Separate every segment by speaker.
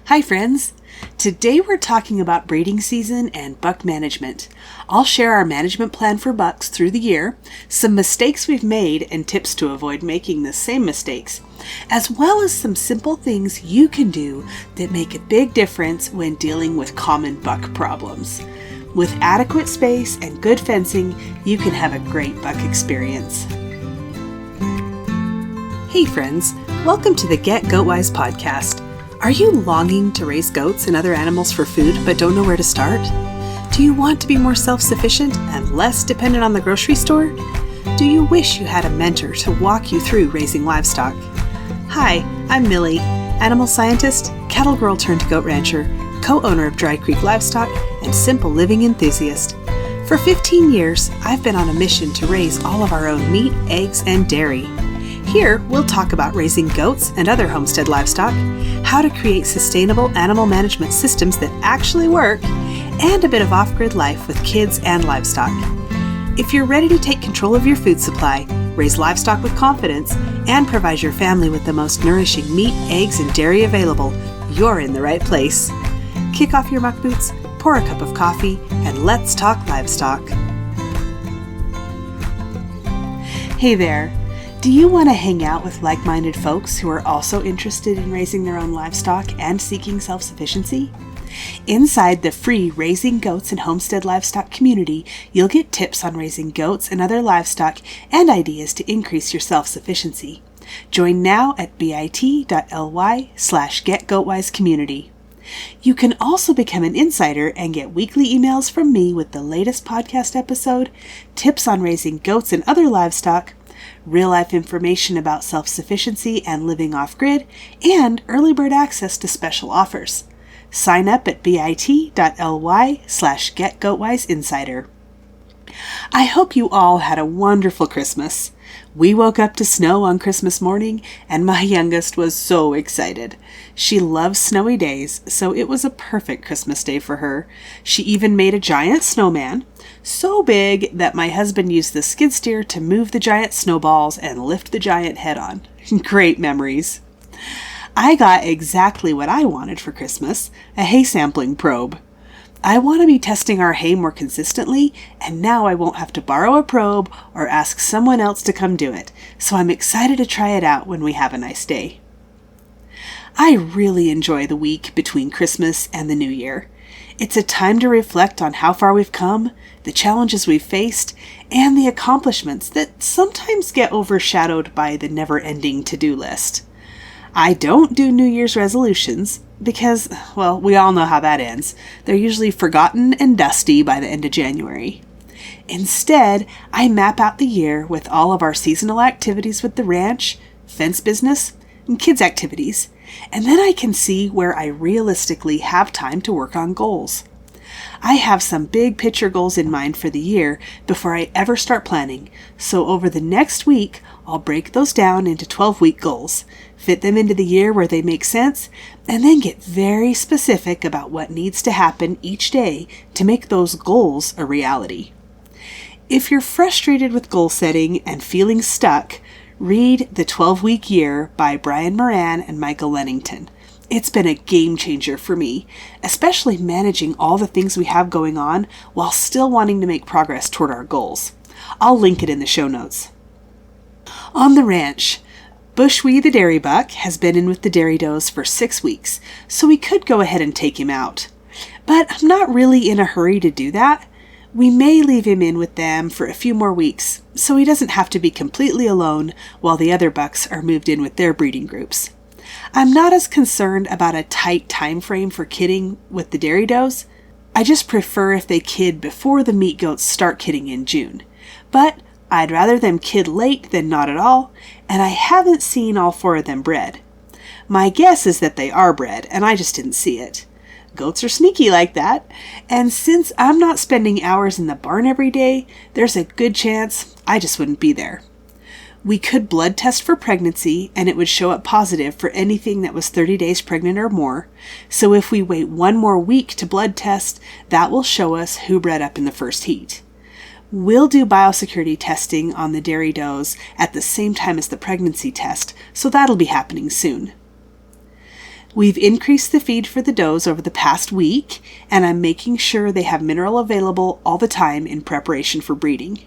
Speaker 1: Hi friends! Today we're talking about breeding season and buck management. I'll share our management plan for bucks through the year, some mistakes we've made and tips to avoid making the same mistakes, as well as some simple things you can do that make a big difference when dealing with common buck problems. With adequate space and good fencing, you can have a great buck experience. Hey friends, welcome to the Get Goat-Wise podcast. Are you longing to raise goats and other animals for food but don't know where to start? Do you want to be more self-sufficient and less dependent on the grocery store? Do you wish you had a mentor to walk you through raising livestock? Hi, I'm Millie, animal scientist, cattle girl turned goat rancher, co-owner of Dry Creek Livestock, and simple living enthusiast. For 15 years, I've been on a mission to raise all of our own meat, eggs, and dairy. Here, we'll talk about raising goats and other homestead livestock, how to create sustainable animal management systems that actually work, and a bit of off-grid life with kids and livestock. If you're ready to take control of your food supply, raise livestock with confidence, and provide your family with the most nourishing meat, eggs, and dairy available, you're in the right place. Kick off your muck boots, pour a cup of coffee, and let's talk livestock. Hey there! Do you want to hang out with like-minded folks who are also interested in raising their own livestock and seeking self-sufficiency? Inside the free Raising Goats and Homestead Livestock community, you'll get tips on raising goats and other livestock and ideas to increase your self-sufficiency. Join now at bit.ly/getgoatwisecommunity. You can also become an insider and get weekly emails from me with the latest podcast episode, tips on raising goats and other livestock, real-life information about self-sufficiency and living off-grid, and early bird access to special offers. Sign up at bit.ly/getgoatwiseinsider. I hope you all had a wonderful Christmas. We woke up to snow on Christmas morning, and my youngest was so excited. She loves snowy days, so it was a perfect Christmas day for her. She even made a giant snowman, so big that my husband used the skid steer to move the giant snowballs and lift the giant head on. Great memories. I got exactly what I wanted for Christmas, a hay sampling probe. I want to be testing our hay more consistently, and now I won't have to borrow a probe or ask someone else to come do it, so I'm excited to try it out when we have a nice day. I really enjoy the week between Christmas and the New Year. It's a time to reflect on how far we've come, the challenges we've faced, and the accomplishments that sometimes get overshadowed by the never-ending to-do list. I don't do New Year's resolutions because, well, we all know how that ends. They're usually forgotten and dusty by the end of January. Instead, I map out the year with all of our seasonal activities with the ranch, fence business, and kids' activities, and then I can see where I realistically have time to work on goals. I have some big picture goals in mind for the year before I ever start planning, so over the next week, I'll break those down into 12-week goals, fit them into the year where they make sense, and then get very specific about what needs to happen each day to make those goals a reality. If you're frustrated with goal setting and feeling stuck, read The 12-Week Year by Brian Moran and Michael Lennington. It's been a game changer for me, especially managing all the things we have going on while still wanting to make progress toward our goals. I'll link it in the show notes. On the ranch, Bushwee the dairy buck has been in with the dairy does for 6 weeks, so we could go ahead and take him out. But I'm not really in a hurry to do that. We may leave him in with them for a few more weeks, so he doesn't have to be completely alone while the other bucks are moved in with their breeding groups. I'm not as concerned about a tight time frame for kidding with the dairy does. I just prefer if they kid before the meat goats start kidding in June. But I'd rather them kid late than not at all, and I haven't seen all 4 of them bred. My guess is that they are bred, and I just didn't see it. Goats are sneaky like that, and since I'm not spending hours in the barn every day, there's a good chance I just wouldn't be there. We could blood test for pregnancy, and it would show up positive for anything that was 30 days pregnant or more, so if we wait 1 more week to blood test, that will show us who bred up in the first heat. We'll do biosecurity testing on the dairy does at the same time as the pregnancy test, so that'll be happening soon. We've increased the feed for the does over the past week, and I'm making sure they have mineral available all the time in preparation for breeding.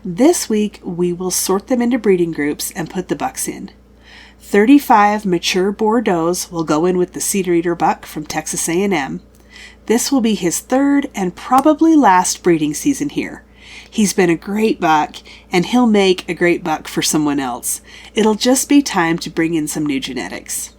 Speaker 1: This week, we will sort them into breeding groups and put the bucks in. 35 mature boar does will go in with the Cedar Eater buck from Texas A&M. This will be his third and probably last breeding season here. He's been a great buck, and he'll make a great buck for someone else. It'll just be time to bring in some new genetics.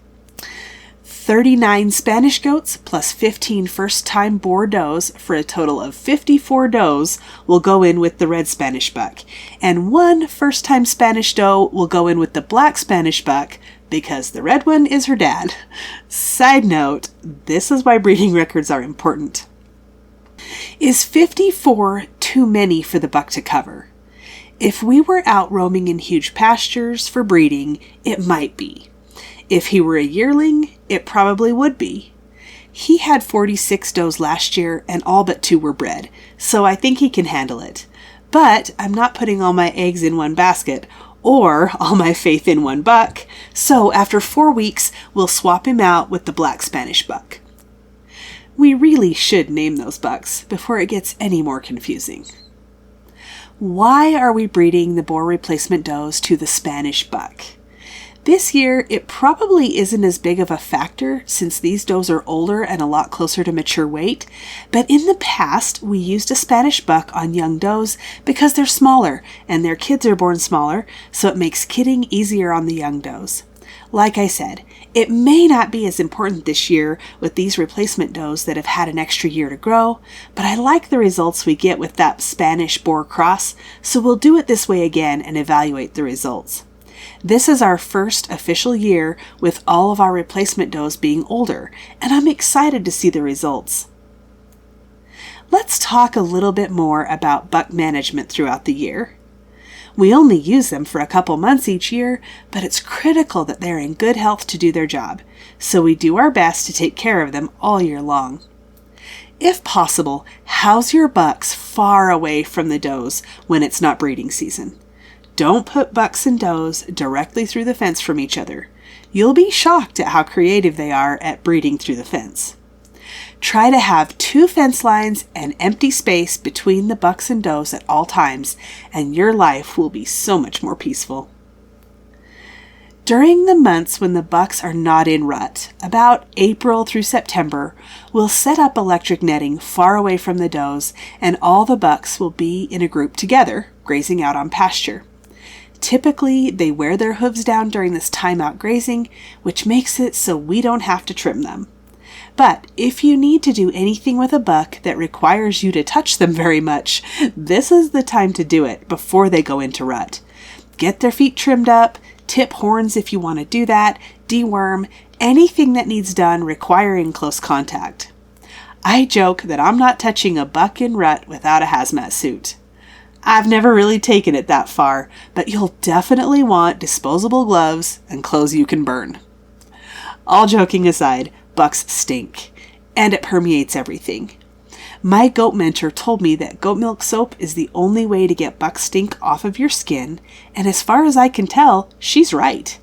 Speaker 1: 39 Spanish goats plus 15 first-time boar does for a total of 54 does will go in with the red Spanish buck, and 1 first-time Spanish doe will go in with the black Spanish buck because the red one is her dad. Side note, this is why breeding records are important. Is 54 too many for the buck to cover? If we were out roaming in huge pastures for breeding, it might be. If he were a yearling, it probably would be. He had 46 does last year and all but 2 were bred, so I think he can handle it. But I'm not putting all my eggs in one basket or all my faith in one buck, so after 4 weeks, we'll swap him out with the black Spanish buck. We really should name those bucks before it gets any more confusing. Why are we breeding the boar replacement does to the Spanish buck? This year, it probably isn't as big of a factor since these does are older and a lot closer to mature weight, but in the past, we used a Spanish buck on young does because they're smaller and their kids are born smaller, so it makes kidding easier on the young does. Like I said, it may not be as important this year with these replacement does that have had an extra year to grow, but I like the results we get with that Spanish boar cross, so we'll do it this way again and evaluate the results. This is our first official year with all of our replacement does being older, and I'm excited to see the results. Let's talk a little bit more about buck management throughout the year. We only use them for a couple months each year, but it's critical that they're in good health to do their job, so we do our best to take care of them all year long. If possible, house your bucks far away from the does when it's not breeding season. Don't put bucks and does directly through the fence from each other. You'll be shocked at how creative they are at breeding through the fence. Try to have 2 fence lines and empty space between the bucks and does at all times, and your life will be so much more peaceful. During the months when the bucks are not in rut, about April through September, we'll set up electric netting far away from the does, and all the bucks will be in a group together, grazing out on pasture. Typically, they wear their hooves down during this time out grazing, which makes it so we don't have to trim them. But if you need to do anything with a buck that requires you to touch them very much, this is the time to do it before they go into rut. Get their feet trimmed up, tip horns if you want to do that, deworm, anything that needs done requiring close contact. I joke that I'm not touching a buck in rut without a hazmat suit. I've never really taken it that far, but you'll definitely want disposable gloves and clothes you can burn. All joking aside, bucks stink, and it permeates everything. My goat mentor told me that goat milk soap is the only way to get buck stink off of your skin, and as far as I can tell, she's right.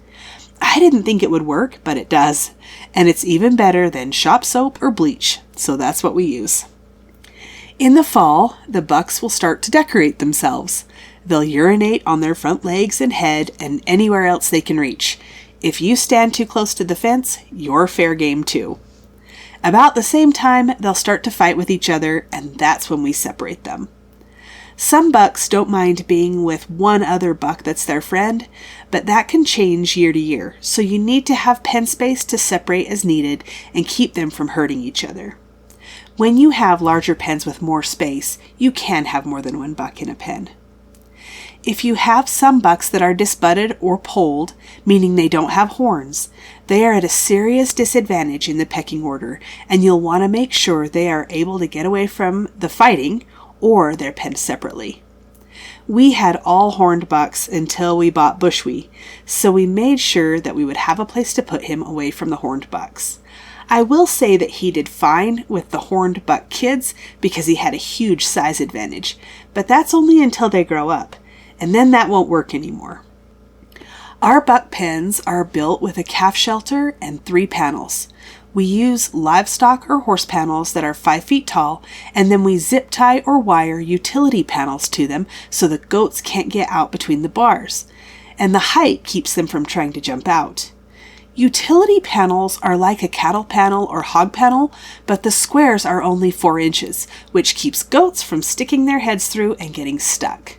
Speaker 1: I didn't think it would work, but it does, and it's even better than shop soap or bleach, so that's what we use. In the fall, the bucks will start to decorate themselves. They'll urinate on their front legs and head and anywhere else they can reach. If you stand too close to the fence, you're fair game too. About the same time, they'll start to fight with each other, and that's when we separate them. Some bucks don't mind being with one other buck that's their friend, but that can change year to year, so you need to have pen space to separate as needed and keep them from hurting each other. When you have larger pens with more space, you can have more than one buck in a pen. If you have some bucks that are disbudded or polled, meaning they don't have horns, they are at a serious disadvantage in the pecking order, and you'll want to make sure they are able to get away from the fighting or they're penned separately. We had all horned bucks until we bought Bushwee, so we made sure that we would have a place to put him away from the horned bucks. I will say that he did fine with the horned buck kids because he had a huge size advantage, but that's only until they grow up, and then that won't work anymore. Our buck pens are built with a calf shelter and 3 panels. We use livestock or horse panels that are 5 feet tall, and then we zip tie or wire utility panels to them so the goats can't get out between the bars, and the height keeps them from trying to jump out. Utility panels are like a cattle panel or hog panel, but the squares are only 4 inches, which keeps goats from sticking their heads through and getting stuck.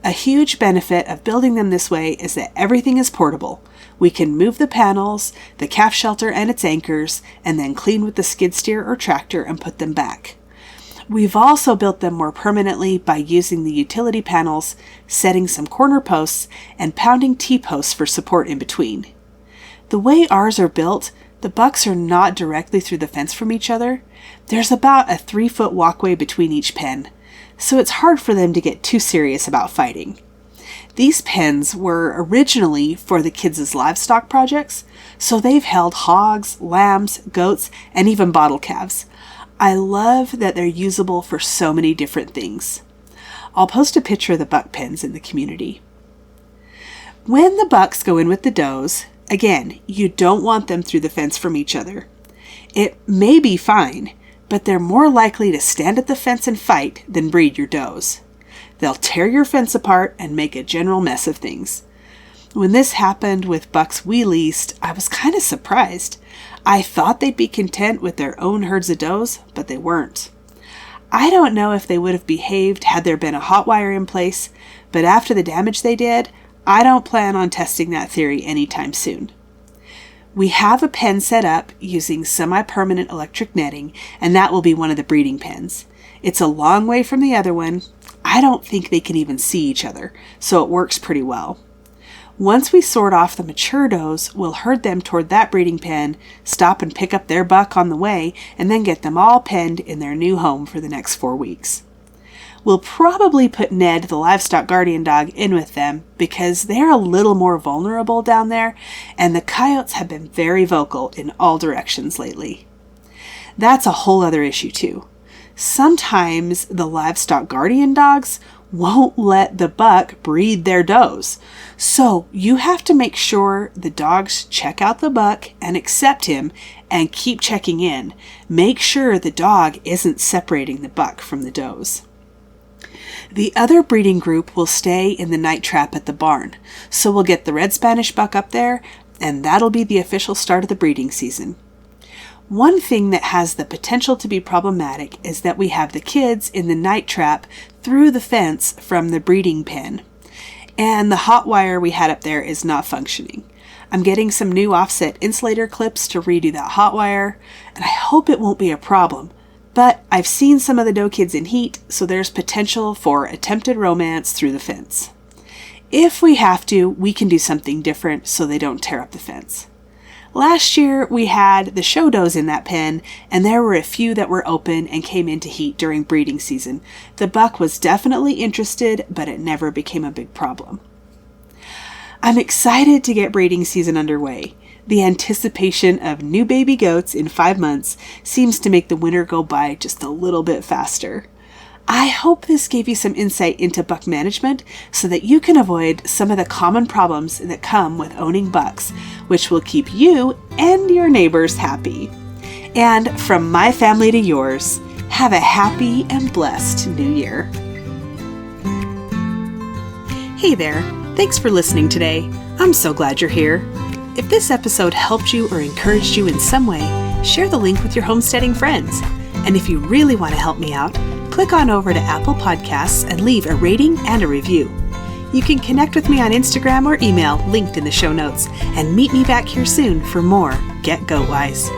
Speaker 1: A huge benefit of building them this way is that everything is portable. We can move the panels, the calf shelter and its anchors, and then clean with the skid steer or tractor and put them back. We've also built them more permanently by using the utility panels, setting some corner posts, and pounding T-posts for support in between. The way ours are built, the bucks are not directly through the fence from each other. There's about a 3-foot walkway between each pen, so it's hard for them to get too serious about fighting. These pens were originally for the kids' livestock projects, so they've held hogs, lambs, goats, and even bottle calves. I love that they're usable for so many different things. I'll post a picture of the buck pens in the community. When the bucks go in with the does, again, you don't want them through the fence from each other. It may be fine, but they're more likely to stand at the fence and fight than breed your does. They'll tear your fence apart and make a general mess of things. When this happened with bucks we leased, I was kind of surprised. I thought they'd be content with their own herds of does, but they weren't. I don't know if they would have behaved had there been a hot wire in place, but after the damage they did, I don't plan on testing that theory anytime soon. We have a pen set up using semi-permanent electric netting, and that will be one of the breeding pens. It's a long way from the other one. I don't think they can even see each other, so it works pretty well. Once we sort off the mature does, we'll herd them toward that breeding pen, stop and pick up their buck on the way, and then get them all penned in their new home for the next 4 weeks. We'll probably put Ned, the livestock guardian dog, in with them because they're a little more vulnerable down there, and the coyotes have been very vocal in all directions lately. That's a whole other issue too. Sometimes the livestock guardian dogs won't let the buck breed their does, so you have to make sure the dogs check out the buck and accept him and keep checking in. Make sure the dog isn't separating the buck from the does. The other breeding group will stay in the night trap at the barn, so we'll get the red Spanish buck up there, and that'll be the official start of the breeding season. One thing that has the potential to be problematic is that we have the kids in the night trap through the fence from the breeding pen, and the hot wire we had up there is not functioning. I'm getting some new offset insulator clips to redo that hot wire, and I hope it won't be a problem. But I've seen some of the doe kids in heat, so there's potential for attempted romance through the fence. If we have to, we can do something different so they don't tear up the fence. Last year, we had the show does in that pen, and there were a few that were open and came into heat during breeding season. The buck was definitely interested, but it never became a big problem. I'm excited to get breeding season underway. The anticipation of new baby goats in 5 months seems to make the winter go by just a little bit faster. I hope this gave you some insight into buck management so that you can avoid some of the common problems that come with owning bucks, which will keep you and your neighbors happy. And from my family to yours, have a happy and blessed New Year. Hey there, thanks for listening today. I'm so glad you're here. If this episode helped you or encouraged you in some way, share the link with your homesteading friends. And if you really want to help me out, click on over to Apple Podcasts and leave a rating and a review. You can connect with me on Instagram or email linked in the show notes, and meet me back here soon for more Get Goat Wise.